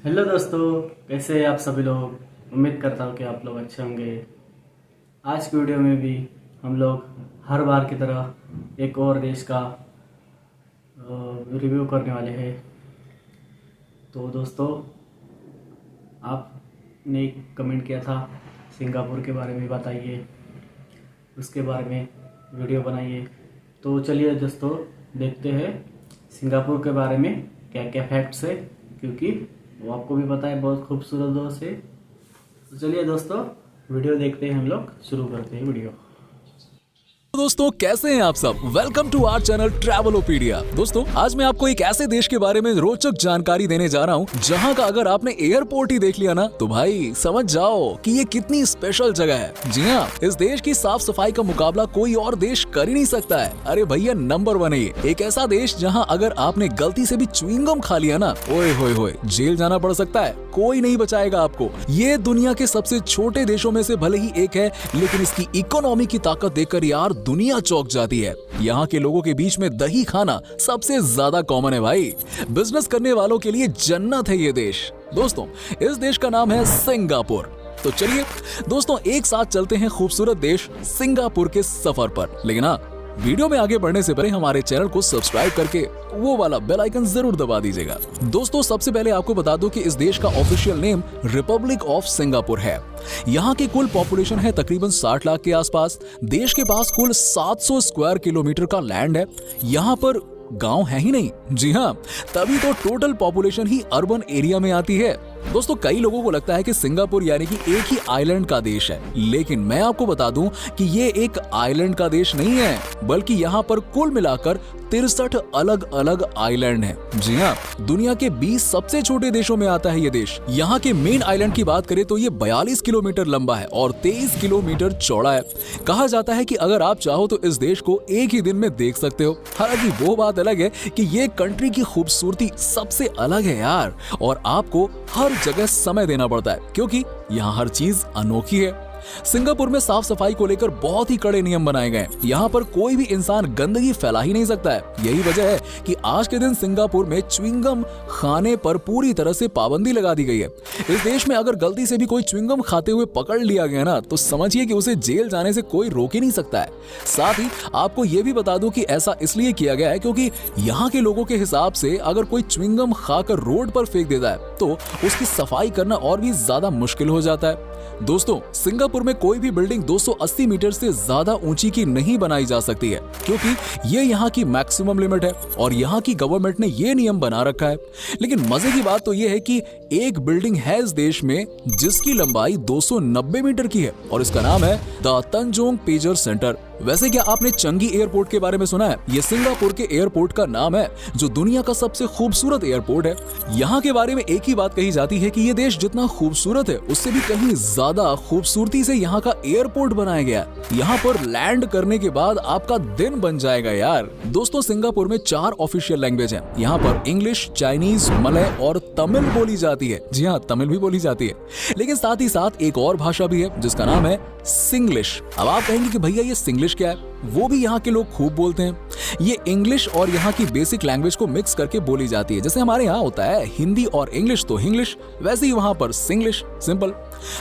Hello दोस्तों, कैसे हैं आप सभी लोग। उम्मीद करता हूँ कि आप लोग अच्छे होंगे। आज की वीडियो में भी हम लोग हर बार की तरह एक और देश का रिव्यू करने वाले हैं। तो दोस्तों, आपने कमेंट किया था सिंगापुर के बारे में बताइए, उसके बारे में वीडियो बनाइए। तो चलिए दोस्तों, देखते हैं सिंगापुर के बारे में क्या क्या फैक्ट्स है, क्योंकि वो आपको भी पता है बहुत खूबसूरत देश है। तो चलिए दोस्तों, वीडियो देखते हैं। हम लोग शुरू करते हैं वीडियो। दोस्तों, कैसे हैं आप सब। Welcome to our channel Travelopedia. दोस्तों, आज मैं आपको एक ऐसे देश के बारे में रोचक जानकारी देने जा रहा हूं जहां का अगर आपने एयरपोर्ट ही देख लिया ना तो भाई समझ जाओ कि ये कितनी स्पेशल जगह है। जी हाँ, इस देश की साफ सफाई का मुकाबला कोई और देश कर ही नहीं सकता है। अरे भैया, नंबर 1 है ये। एक ऐसा देश जहाँ अगर आपने गलती से भी च्युइंगम खा लिया ना, ओए होए होए, जेल जाना पड़ सकता है, कोई नहीं बचाएगा आपको। ये दुनिया के सबसे छोटे देशों में से भले ही एक है, लेकिन इसकी इकोनॉमी की ताकत देखकर यार दुनिया चौंक जाती है। यहाँ के लोगों के बीच में दही खाना सबसे ज्यादा कॉमन है भाई। बिजनेस करने वालों के लिए जन्नत है ये देश। दोस्तों, इस देश का नाम है सिंगापुर। तो चलिए दोस्तों, एक साथ चलते हैं खूबसूरत देश सिंगापुर के सफर पर। लेकिन हाँ, वीडियो में आगे बढ़ने से पहले हमारे चैनल को सब्सक्राइब करके वो वाला बेल आइकन जरूर दबा दीजिएगा। दोस्तों, सबसे पहले आपको बता दूं कि इस देश का official name Republic of Singapore है। यहाँ की कुल पॉपुलेशन है तकरीबन 60 लाख के आसपास। देश के पास कुल 700 स्क्वायर किलोमीटर का लैंड है। यहाँ पर गांव है ही नहीं। जी हाँ, तभी तो टोटल पॉपुलेशन ही अर्बन एरिया में आती है। दोस्तों, कई लोगों को लगता है कि सिंगापुर यानी कि एक ही आइलैंड का देश है, लेकिन मैं आपको बता दूं कि ये एक आइलैंड का देश नहीं है, बल्कि यहाँ पर कुल मिलाकर 63 अलग अलग आइलैंड हैं। जी हाँ, दुनिया के 20 सबसे छोटे देशों में आता है ये देश। यहाँ के मेन आइलैंड की बात करें तो ये 42 किलोमीटर लंबा है और 23 किलोमीटर चौड़ा है। कहा जाता है कि अगर आप चाहो तो इस देश को एक ही दिन में देख सकते हो। हालांकि वो बात अलग है कि ये कंट्री की खूबसूरती सबसे अलग है यार, और आपको हर जगह समय देना पड़ता है क्योंकि यहाँ हर चीज अनोखी है। सिंगापुर में साफ सफाई को लेकर बहुत ही कड़े नियम बनाए गए। यहाँ पर कोई भी इंसान गंदगी फैला ही नहीं सकता है। यही वजह है कि आज के दिन सिंगापुर में च्युइंगम खाने पर पूरी तरह से पाबंदी लगा दी गई है। इस देश में अगर गलती से भी कोई च्युइंगम खाते हुए पकड़ लिया गया ना, तो समझिए कि उसे जेल जाने से कोई रोक ही नहीं सकता है। साथ ही आपको ये भी बता दूं कि ऐसा इसलिए किया गया है क्योंकि यहाँ के लोगों के हिसाब से अगर कोई च्युइंगम खाकर रोड पर फेंक देता है तो उसकी सफाई करना और भी ज्यादा मुश्किल हो जाता है। दोस्तों, सिंगापुर में कोई भी बिल्डिंग 280 मीटर से ज्यादा ऊंची की नहीं बनाई जा सकती है क्योंकि ये यहाँ की मैक्सिमम लिमिट है और यहाँ की गवर्नमेंट ने ये नियम बना रखा है। लेकिन मजे की बात तो ये है कि एक बिल्डिंग है इस देश में जिसकी लंबाई 290 मीटर की है और इसका नाम है द तंजोंग पेजर सेंटर। वैसे क्या आपने चंगी एयरपोर्ट के बारे में सुना है? ये सिंगापुर के एयरपोर्ट का नाम है जो दुनिया का सबसे खूबसूरत एयरपोर्ट है। यहाँ के बारे में एक ही बात कही जाती है कि ये देश जितना खूबसूरत है उससे भी कहीं ज्यादा खूबसूरती से यहाँ का एयरपोर्ट बनाया गया। यहाँ पर लैंड करने के बाद आपका दिन बन जाएगा यार। दोस्तों, सिंगापुर में 4 ऑफिशियल लैंग्वेज है। यहाँ पर इंग्लिश, चाइनीज, मलय और तमिल बोली जाती है। जी हाँ, तमिल भी बोली जाती है। लेकिन साथ ही साथ एक और भाषा भी है जिसका नाम है सिंग्लिश। अब आप कहेंगे कि भैया ये सिंग्लिश क्या है? वो भी यहाँ के लोग खूब बोलते हैं। ये इंग्लिश और यहाँ की बेसिक लैंग्वेज को मिक्स करके बोली जाती है। जैसे हमारे यहाँ होता है हिंदी और इंग्लिश तो इंग्लिश, वैसे ही वहाँ पर सिंग्लिश। सिंपल।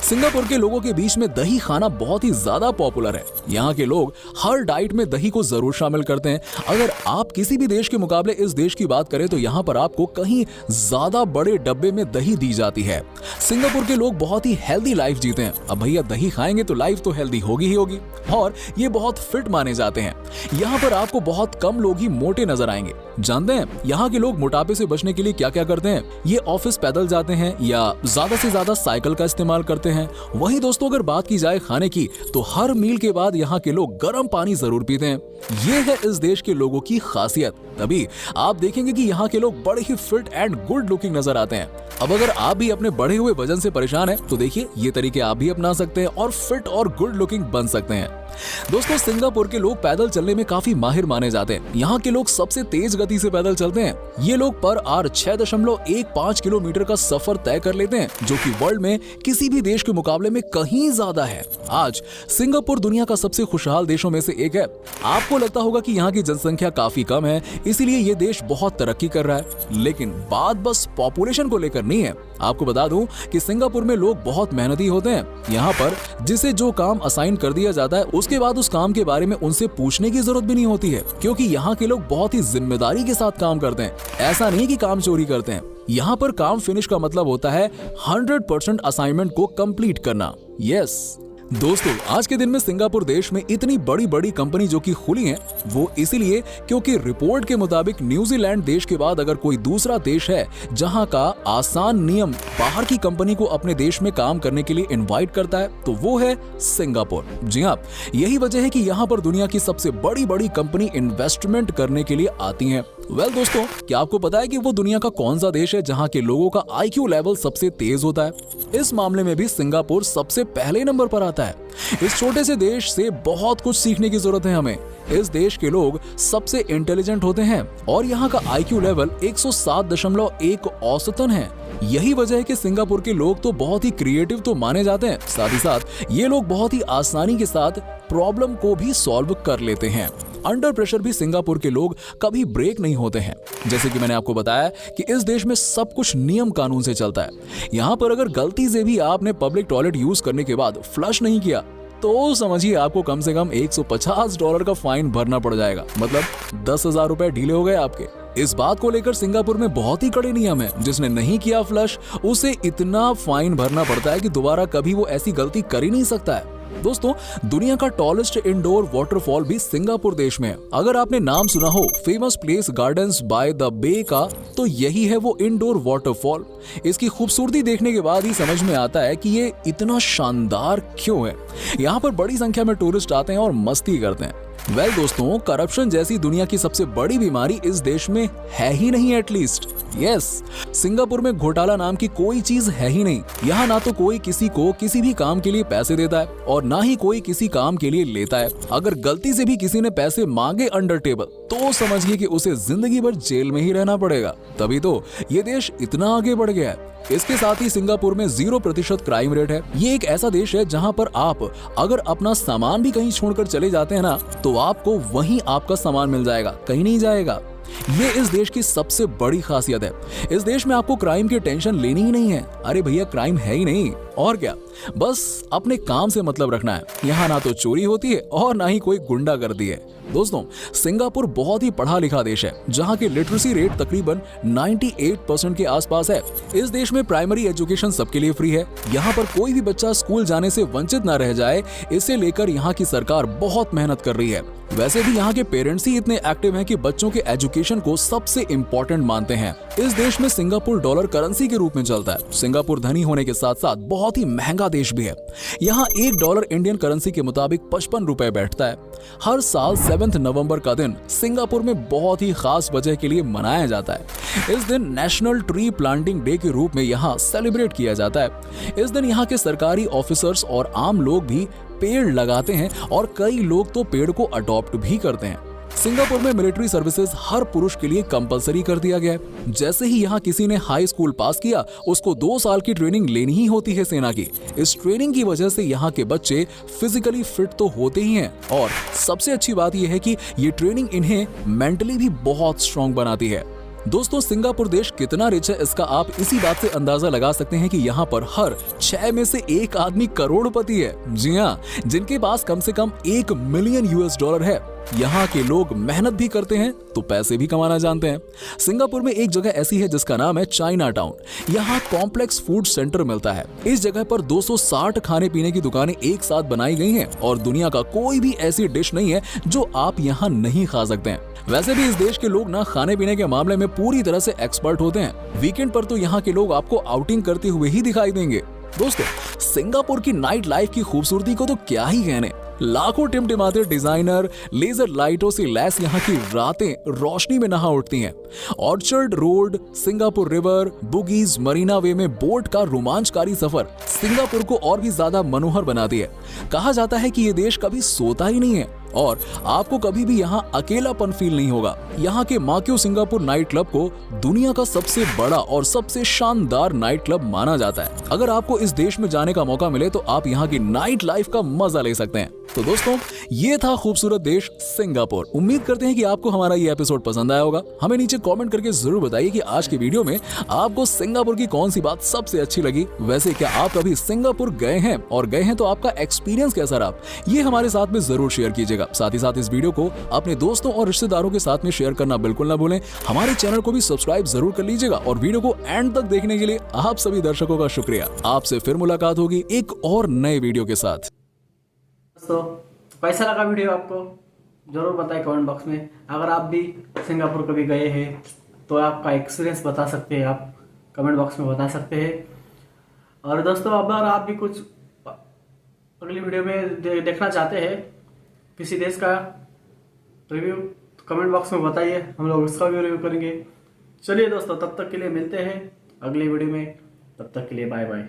सिंगापुर के लोगों के बीच में दही खाना बहुत ही ज्यादा पॉपुलर है। यहाँ के लोग हर डाइट में दही को जरूर शामिल करते हैं। अगर आप किसी भी देश के मुकाबले इस देश की बात करें तो यहाँ पर आपको कहीं ज्यादा बड़े डब्बे में दही दी जाती है। सिंगापुर के लोग बहुत ही हेल्दी लाइफ जीते हैं। अब भैया दही खाएंगे तो लाइफ तो हेल्दी होगी ही होगी, और ये बहुत फिट माने जाते हैं। यहाँ पर आपको बहुत कम लोग ही मोटे नजर आएंगे। जानते हैं यहाँ के लोग मोटापे से बचने के लिए क्या क्या करते हैं? ये ऑफिस पैदल जाते हैं या ज्यादा से ज्यादा साइकिल का इस्तेमाल करते हैं। वहीं दोस्तों, अगर बात की जाए खाने की तो हर मील के बाद यहाँ के लोग गर्म पानी जरूर पीते हैं। ये है इस देश के लोगों की खासियत। तभी आप देखेंगे कि यहाँ के लोग बड़े ही फिट एंड गुड लुकिंग नजर आते हैं। अब अगर आप भी अपने बढ़े हुए वजन से परेशान हैं तो देखिए, ये तरीके आप भी अपना सकते हैं और फिट और गुड लुकिंग बन सकते हैं। दोस्तों सिंगापुर के लोग पैदल चलने में काफी माहिर माने जाते हैं। यहाँ के लोग सबसे तेज गति से पैदल चलते हैं। ये लोग पर आवर 6.15 किलोमीटर का सफर तय कर लेते हैं, जो कि वर्ल्ड में किसी भी देश के मुकाबले में कहीं ज्यादा है। आज सिंगापुर दुनिया का सबसे खुशहाल देशों में से एक है। आपको लगता होगा कि यहाँ की जनसंख्या काफी कम है, इसीलिए ये देश बहुत तरक्की कर रहा है, लेकिन बात बस पॉपुलेशन को लेकर नहीं है। आपको बता दूं कि सिंगापुर में लोग बहुत मेहनती होते हैं। यहाँ पर जिसे जो काम असाइन कर दिया जाता है, उसके बाद उस काम के बारे में उनसे पूछने की जरूरत भी नहीं होती है, क्योंकि यहाँ के लोग बहुत ही जिम्मेदारी के साथ काम करते हैं। ऐसा नहीं कि काम चोरी करते हैं। यहाँ पर काम फिनिश का मतलब होता है 100% असाइनमेंट को कंप्लीट करना। यस दोस्तों, आज के दिन में सिंगापुर देश में इतनी बड़ी बड़ी कंपनी जो कि खुली हैं, वो इसीलिए क्योंकि रिपोर्ट के मुताबिक न्यूजीलैंड देश के बाद अगर कोई दूसरा देश है जहां का आसान नियम बाहर की कंपनी को अपने देश में काम करने के लिए इनवाइट करता है, तो वो है सिंगापुर। जी हाँ, यही वजह है कि यहाँ पर दुनिया की सबसे बड़ी बड़ी कंपनी इन्वेस्टमेंट करने के लिए आती है। वेल दोस्तों, क्या आपको पता है कि वो दुनिया का कौन सा देश है जहाँ के लोगों का IQ लेवल सबसे तेज होता है? इस मामले में भी सिंगापुर सबसे पहले नंबर पर आता है। इस छोटे से देश से बहुत कुछ सीखने की जरूरत है हमें। इस देश के लोग सबसे इंटेलिजेंट होते हैं और यहाँ का IQ लेवल 107.1 औसतन है। यही वजह है कि सिंगापुर के लोग तो बहुत ही क्रिएटिव तो माने जाते हैं, साथ ही साथ ये लोग बहुत ही आसानी के साथ प्रॉब्लम को भी सॉल्व कर लेते हैं। अंडर प्रेशर भी सिंगापुर के लोग कभी ब्रेक नहीं होते हैं। जैसे कि मैंने आपको बताया कि इस देश में सब कुछ नियम कानून से चलता है। यहाँ पर अगर गलती से भी आपने पब्लिक टॉयलेट यूज करने के बाद फ्लश नहीं किया, तो समझिए आपको कम से कम $150 का फाइन भरना पड़ जाएगा। मतलब 10,000 रुपए ढीले हो गए आपके। इस बात को लेकर सिंगापुर में बहुत ही कड़े नियम है। जिसने नहीं किया फ्लश, उसे इतना फाइन भरना पड़ता है कि दोबारा कभी वो ऐसी गलती कर ही नहीं सकता है। दोस्तों, दुनिया का टॉलेस्ट इंडोर वाटरफॉल भी सिंगापुर देश में है। अगर आपने नाम सुना हो famous place gardens by the bay का, तो यही है वो इंडोर वाटरफॉल। इसकी खूबसूरती देखने के बाद ही समझ में आता है कि ये इतना शानदार क्यों है। यहाँ पर बड़ी संख्या में टूरिस्ट आते हैं और मस्ती करते हैं। वेल दोस्तों, करप्शन जैसी दुनिया की सबसे बड़ी बीमारी इस देश में है ही नहीं। एटलीस्ट यस, सिंगापुर में घोटाला नाम की कोई चीज है ही नहीं। यहाँ ना तो कोई किसी को किसी भी काम के लिए पैसे देता है और ना ही कोई किसी काम के लिए लेता है। अगर गलती से भी किसी ने पैसे मांगे अंडर टेबल, तो समझिए कि उसे जिंदगी भर जेल में ही रहना पड़ेगा। तभी तो ये देश इतना आगे बढ़ गया है। इसके साथ ही सिंगापुर में 0% क्राइम रेट है। ये एक ऐसा देश है जहां पर आप अगर अपना सामान भी कहीं छोड़कर चले जाते हैं ना, तो आपको वहीं आपका सामान मिल जाएगा, कहीं नहीं जाएगा। ये इस देश की सबसे बड़ी खासियत है। इस देश में आपको क्राइम की टेंशन लेनी ही नहीं है। अरे भैया, क्राइम है ही नहीं, और क्या, बस अपने काम से मतलब रखना है। यहाँ ना तो चोरी होती है और ना ही कोई गुंडागर्दी है। दोस्तों, सिंगापुर बहुत ही पढ़ा लिखा देश है, जहाँ की लिटरेसी रेट तकरीबन 98% के आसपास है। इस देश में प्राइमरी एजुकेशन सबके लिए फ्री है। यहाँ पर कोई भी बच्चा स्कूल जाने से वंचित न रह जाए, इसे लेकर यहाँ की सरकार बहुत मेहनत कर रही है। वैसे भी यहाँ के पेरेंट्स ही इतने एक्टिव हैं कि बच्चों के एजुकेशन को सबसे इम्पोर्टेंट मानते हैं। इस देश में सिंगापुर डॉलर करेंसी के रूप में चलता है। सिंगापुर धनी होने के साथ साथ बहुत ही महंगा देश भी है। यहाँ $1 इंडियन करेंसी के मुताबिक 55 रुपए बैठता है। हर साल 7 नवंबर का दिन सिंगापुर में बहुत ही खास वजह के लिए मनाया जाता है। इस दिन नेशनल ट्री प्लांटिंग डे के रूप में यहाँ सेलिब्रेट किया जाता है। इस दिन यहाँ के सरकारी ऑफिसर्स और आम लोग भी पेड़ लगाते हैं और कई लोग तो पेड़ को अडॉप्ट भी करते हैं। सिंगापुर में मिलिट्री सर्विसेज हर पुरुष के लिए कंपलसरी कर दिया गया है। जैसे ही यहाँ किसी ने हाई स्कूल पास किया, उसको 2 साल की ट्रेनिंग लेनी ही होती है सेना की। इस ट्रेनिंग की वजह से यहाँ के बच्चे फिजिकली फिट तो होते ही हैं, और सबसे अच्छी बात यह है कि ये ट्रेनिंग इन्हें मेंटली भी बहुत स्ट्रांग बनाती है। दोस्तों, सिंगापुर देश कितना रिच है इसका आप इसी बात से अंदाजा लगा सकते हैं कि यहाँ पर हर 6 में से 1 आदमी करोड़पति है। जी हाँ, जिनके पास कम से कम $1 मिलियन है। यहाँ के लोग मेहनत भी करते हैं तो पैसे भी कमाना जानते हैं। सिंगापुर में एक जगह ऐसी है जिसका नाम है चाइना टाउन। यहाँ कॉम्प्लेक्स फूड सेंटर मिलता है। इस जगह पर 260 खाने पीने की दुकानें एक साथ बनाई गई हैं और दुनिया का कोई भी ऐसी डिश नहीं है जो आप यहाँ नहीं खा सकते हैं। वैसे भी इस देश के लोग ना खाने पीने के मामले में पूरी तरह से एक्सपर्ट होते हैं। वीकेंड पर तो यहाँ के लोग आपको आउटिंग करते हुए ही दिखाई देंगे। दोस्तों, सिंगापुर की नाइट लाइफ की खूबसूरती को तो क्या ही कहने। लाखों टिमटिमाते डिजाइनर लेजर लाइटों से लैस यहाँ की रातें रोशनी में नहा उठती हैं। Orchard Road, Singapore River, Bugis, Marina way में बोट का रोमांचकारी सफर सिंगापुर को और भी ज्यादा मनोहर बनाती है। कहा जाता है कि ये देश कभी सोता ही नहीं है और आपको कभी भी यहाँ अकेलापन फील नहीं होगा। यहाँ के माक्यो सिंगापुर नाइट क्लब को दुनिया का सबसे बड़ा और सबसे शानदार नाइट क्लब माना जाता है। अगर आपको इस देश में जाने का मौका मिले तो आप यहाँ की नाइट लाइफ का मजा ले सकते हैं। तो दोस्तों, ये था खूबसूरत देश सिंगापुर। उम्मीद करते हैं कि आपको हमारा ये एपिसोड पसंद आया होगा। हमें नीचे कमेंट करके जरूर बताइए कि आज की वीडियो में आपको सिंगापुर की कौन सी बात सबसे अच्छी लगी। वैसे क्या आप कभी सिंगापुर गए हैं, और गए हैं तो आपका एक्सपीरियंस कैसा रहा, ये हमारे साथ में जरूर शेयर कीजिएगा। साथ ही साथ इस वीडियो को अपने दोस्तों और रिश्तेदारों के साथ में शेयर करना बिल्कुल ना भूलें। हमारे चैनल को भी सब्सक्राइब जरूर कर लीजिएगा और वीडियो को एंड तक देखने के लिए आप सभी दर्शकों का शुक्रिया। आपसे फिर मुलाकात होगी एक और नए वीडियो के साथ। दोस्तों, कैसा लगा वीडियो आपको जरूर बताएं कमेंट बॉक्स में। अगर आप भी सिंगापुर कभी गए हैं तो आपका एक्सपीरियंस बता सकते हैं, आप कमेंट बॉक्स में बता सकते हैं। और दोस्तों, अगर आप भी कुछ अगली वीडियो में देखना चाहते हैं किसी देश का रिव्यू, तो कमेंट बॉक्स में बताइए, हम लोग उसका भी रिव्यू करेंगे। चलिए दोस्तों, तब तक के लिए मिलते हैं अगली वीडियो में। तब तक के लिए बाय बाय।